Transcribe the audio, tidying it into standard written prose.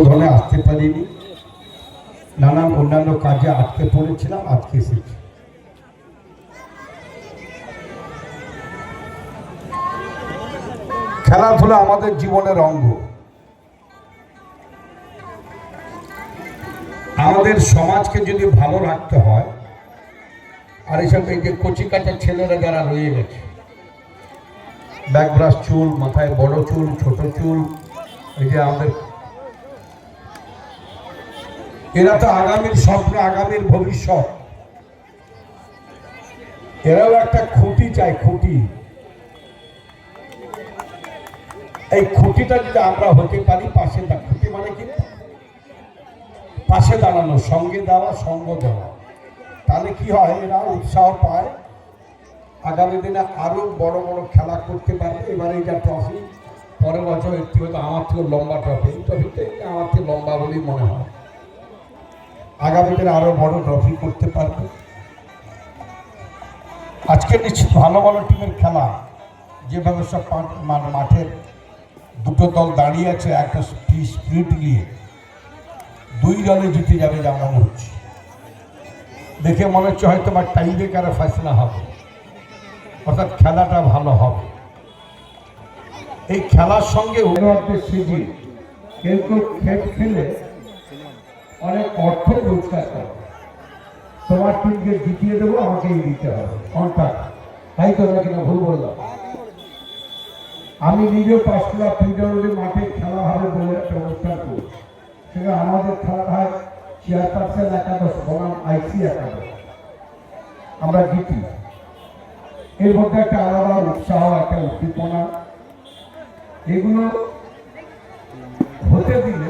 উদ্বোধনে আসতে পারিনি, নানান অন্যান্য কাজে আটকে পড়েছিলাম, আজকে এসেছি। খেলাধুলা আমাদের জীবনের অঙ্গ। আমাদের সমাজকে যদি ভালো রাখতে হয়, আর এইসব এই যে কচি কাঁচা ছেলেরা যারা রয়ে গেছে, ব্যাকব্রাশ চুল, মাথায় বড় চুল, ছোট চুল, এই যে আমাদের, এরা তো আগামীর স্বপ্ন, আগামীর ভবিষ্যৎ। এরাও একটা খুঁটি চাই, খুঁটি। এই খুঁটিটা যদি আমরা হতে পারি, পাশে খুঁটি মানে কি, পাশে দাঁড়ানো, সঙ্গে দেওয়া, সঙ্গ দেওয়া, তাহলে কি হয়, এরা উৎসাহ পায়, আগামী দিনে আরো বড় বড় খেলা করতে পারবে। এবারে যা ট্রফি, পরের বছর একটি হয়তো আমার থেকে লম্বা ট্রফি, এই ট্রফিতে আমার থেকে লম্বা বলেই মনে হয়, আগামী দিনে আরো বড় ট্রফি করতে পারবে। আজকে নিশ্চিত ভালো ভালো টিমের খেলা, যেভাবে সব মাঠের দুটো দল দাঁড়িয়ে আছে, একটা স্পিড নিয়ে, দুই দলে জিতে যাবে যেমন হচ্ছে। দেখে মনে হচ্ছে হয়তো বা টাই ব্রেকারে ফয়সালা হবে, অর্থাৎ খেলাটা ভালো হবে। এই খেলার সঙ্গে সিজি কেউ কেউ খেলে অনেক অর্থ রোজগার করে। তোমার টিমকে জিতিয়ে দেবো, আমাকেই দিতে হবে কন্ট্রাক্ট, তাই তো না কিনা ভুল বললাম? আমি নিজেও পাঁচলা ফিল্ডারের মাঠে খেলা হবে বলে একটা অনুষ্ঠান করি, সেখানে আমাদের খেলা হয় চেয়ারপারসন একাদশ বনাম আইসি একাদশ, আমরা জিতি। এর মধ্যে একটা আলাদা উৎসাহ, একটা উদ্দীপনা, এগুলো হতে দিলে